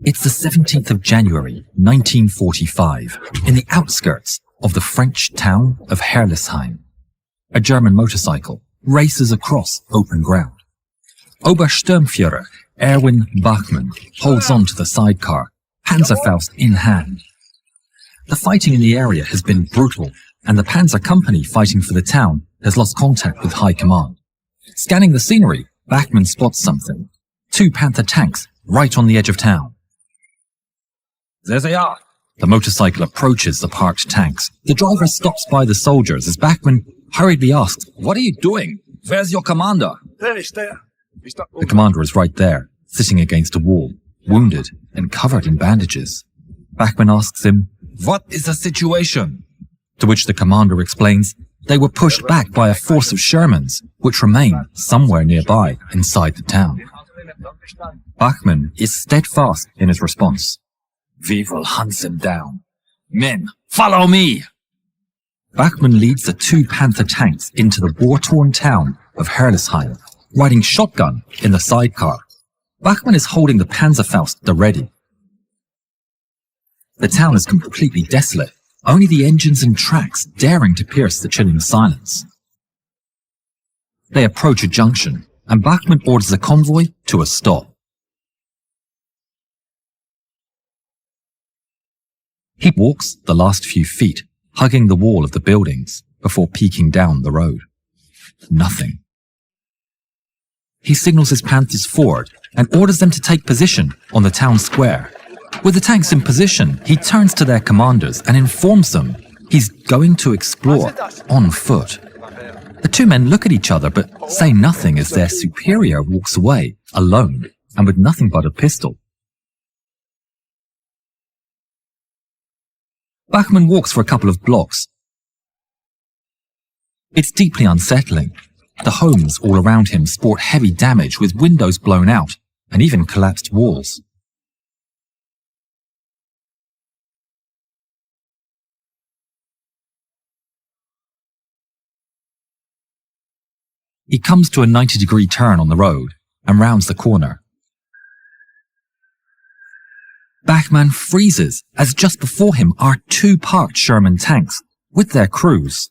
It's the 17th of January, 1945, in the outskirts of the French town of Herlesheim. A German motorcycle races across open ground. Obersturmführer Erwin Bachmann holds on to the sidecar, Panzerfaust in hand. The fighting in the area has been brutal, and the Panzer company fighting for the town has lost contact with high command. Scanning the scenery, Bachmann spots something. 2 Panther tanks right on the edge of town. There they are. The motorcycle approaches the parked tanks. The driver stops by the soldiers as Bachmann hurriedly asks, "What are you doing? Where's your commander?" The commander is right there, sitting against a wall, wounded and covered in bandages. Bachmann asks him, "What is the situation?" To which the commander explains they were pushed back by a force of Shermans, which remain somewhere nearby inside the town. Bachmann is steadfast in his response. "We will hunt them down. Men, follow me!" Bachmann leads the 2 Panther tanks into the war-torn town of Herlesheim, riding shotgun in the sidecar. Bachmann is holding the Panzerfaust at the ready. The town is completely desolate, only the engines and tracks daring to pierce the chilling silence. They approach a junction, and Bachmann orders the convoy to a stop. He walks the last few feet, hugging the wall of the buildings, before peeking down the road. Nothing. He signals his Panthers forward and orders them to take position on the town square. With the tanks in position, he turns to their commanders and informs them he's going to explore on foot. The 2 men look at each other but say nothing as their superior walks away, alone and with nothing but a pistol. Bachmann walks for a couple of blocks. It's deeply unsettling. The homes all around him sport heavy damage with windows blown out and even collapsed walls. He comes to a 90-degree turn on the road and rounds the corner. Bachmann freezes as just before him are 2 parked Sherman tanks with their crews.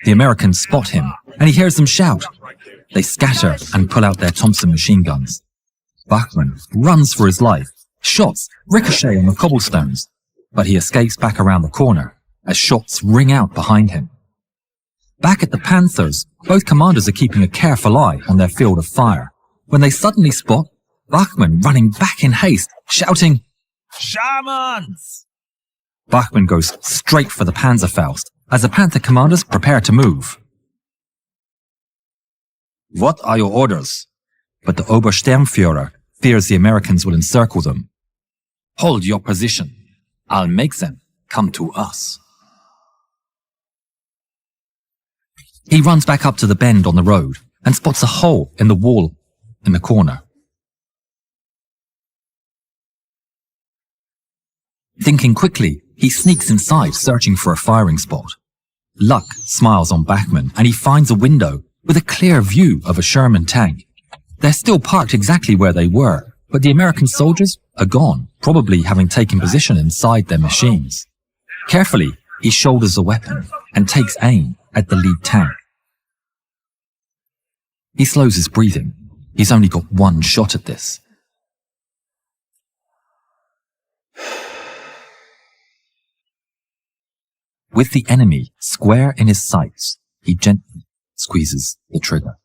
The Americans spot him and he hears them shout. They scatter and pull out their Thompson machine guns. Bachmann runs for his life. Shots ricochet on the cobblestones, but he escapes back around the corner as shots ring out behind him. Back at the Panthers, both commanders are keeping a careful eye on their field of fire when they suddenly spot Bachmann running back in haste, shouting, "Shermans!" Bachmann goes straight for the Panzerfaust as the Panther commanders prepare to move. "What are your orders?" But the Obersturmführer fears the Americans will encircle them. "Hold your position. I'll make them come to us." He runs back up to the bend on the road and spots a hole in the wall in the corner. Thinking quickly, he sneaks inside, searching for a firing spot. Luck smiles on Bachmann, and he finds a window with a clear view of a Sherman tank. They're still parked exactly where they were, but the American soldiers are gone, probably having taken position inside their machines. Carefully, he shoulders a weapon and takes aim at the lead tank. He slows his breathing. He's only got 1 shot at this. With the enemy square in his sights, he gently squeezes the trigger.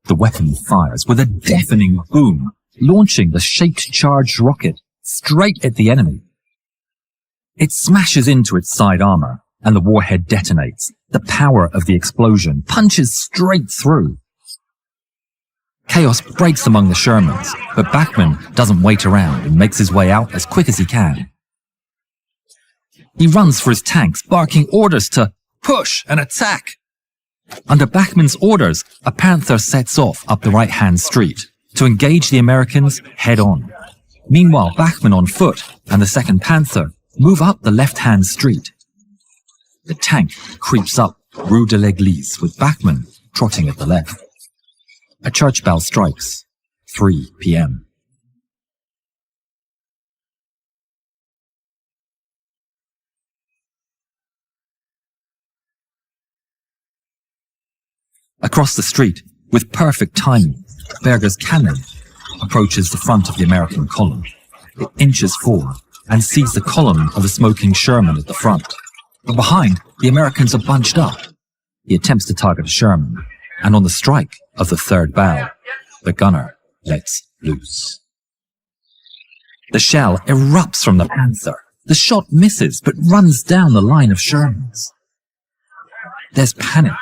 The weapon fires with a deafening boom, launching the shaped-charged rocket straight at the enemy. It smashes into its side armor, and the warhead detonates. The power of the explosion punches straight through. Chaos breaks among the Shermans, but Bachmann doesn't wait around and makes his way out as quick as he can. He runs for his tanks, barking orders to push and attack. Under Bachmann's orders, a Panther sets off up the right-hand street to engage the Americans head-on. Meanwhile, Bachmann on foot and the 2nd Panther move up the left-hand street. The tank creeps up Rue de l'Église with Bachmann trotting at the left. A church bell strikes. 3 p.m. Across the street, with perfect timing, Berger's cannon approaches the front of the American column. It inches forward and sees the column of a smoking Sherman at the front. But behind, the Americans are bunched up. He attempts to target a Sherman, and on the strike of the third bow, the gunner lets loose. The shell erupts from the Panther. The shot misses, but runs down the line of Shermans. There's panic.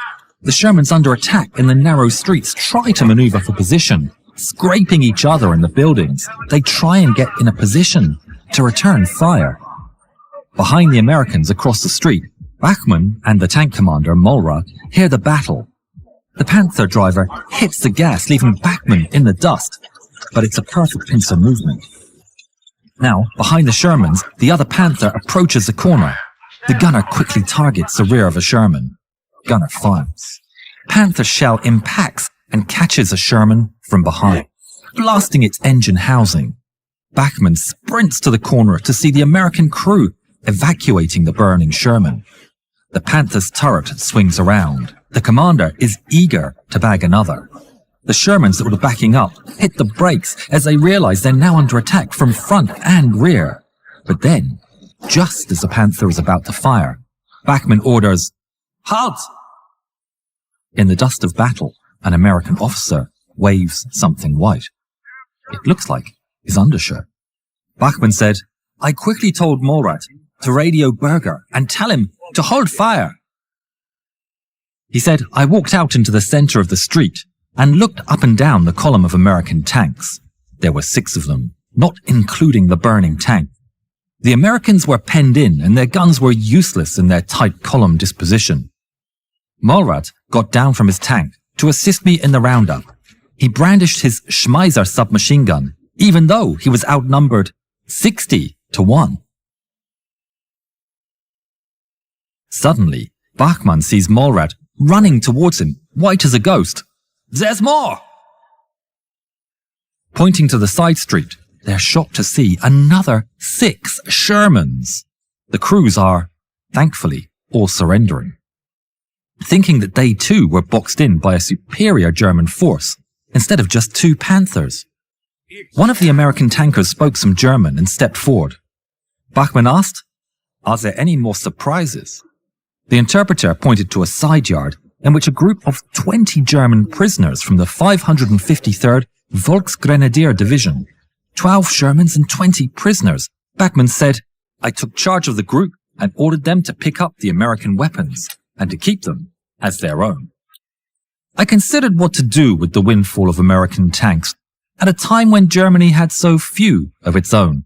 The Shermans under attack in the narrow streets try to maneuver for position, scraping each other in the buildings. They try and get in a position to return fire. Behind the Americans across the street, Bachmann and the tank commander, Molrat, hear the battle. The Panther driver hits the gas, leaving Bachmann in the dust, but it's a perfect pincer movement. Now, behind the Shermans, the other Panther approaches the corner. The gunner quickly targets the rear of a Sherman. Gunner fires. Panther shell impacts and catches a Sherman from behind, blasting its engine housing. Bachmann sprints to the corner to see the American crew evacuating the burning Sherman. The Panther's turret swings around. The commander is eager to bag another. The Shermans that were backing up hit the brakes as they realize they're now under attack from front and rear. But then, just as the Panther is about to fire, Bachmann orders, "Halt!" In the dust of battle, an American officer waves something white. It looks like his undershirt. Bachmann said, "I quickly told Molrat to radio Berger and tell him to hold fire." He said, "I walked out into the center of the street and looked up and down the column of American tanks. There were 6 of them, not including the burning tank. The Americans were penned in and their guns were useless in their tight column disposition. Molrat got down from his tank to assist me in the roundup. He brandished his Schmeiser submachine gun, even though he was outnumbered 60-1. Suddenly, Bachmann sees Molrat running towards him, white as a ghost. "There's more!" Pointing to the side street, they're shocked to see another 6 Shermans. The crews are, thankfully, all surrendering. Thinking that they too were boxed in by a superior German force, instead of just 2 Panthers. One of the American tankers spoke some German and stepped forward. Bachmann asked, "Are there any more surprises?" The interpreter pointed to a side yard in which a group of 20 German prisoners from the 553rd Volksgrenadier Division, 12 Shermans and 20 prisoners. Bachmann said, "I took charge of the group and ordered them to pick up the American weapons and to keep them as their own. I considered what to do with the windfall of American tanks at a time when Germany had so few of its own.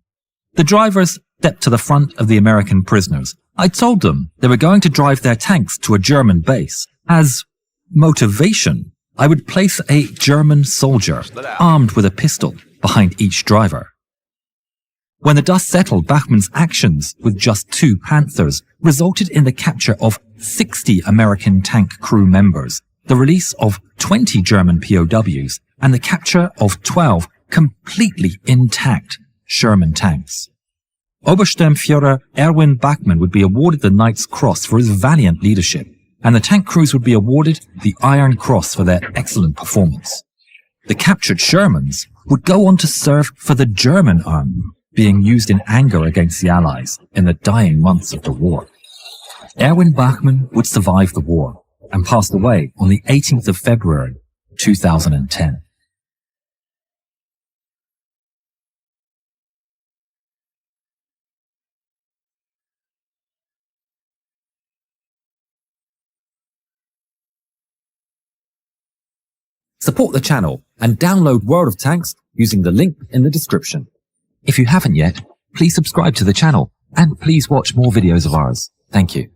The drivers stepped to the front of the American prisoners. I told them they were going to drive their tanks to a German base. As motivation, I would place a German soldier armed with a pistol behind each driver." When the dust settled, Bachmann's actions with just 2 Panthers resulted in the capture of 60 American tank crew members, the release of 20 German POWs, and the capture of 12 completely intact Sherman tanks. Obersturmführer Erwin Bachmann would be awarded the Knight's Cross for his valiant leadership, and the tank crews would be awarded the Iron Cross for their excellent performance. The captured Shermans would go on to serve for the German army, being used in anger against the Allies in the dying months of the war. Erwin Bachmann would survive the war and passed away on the 18th of February, 2010. Support the channel and download World of Tanks using the link in the description. If you haven't yet, please subscribe to the channel and please watch more videos of ours. Thank you.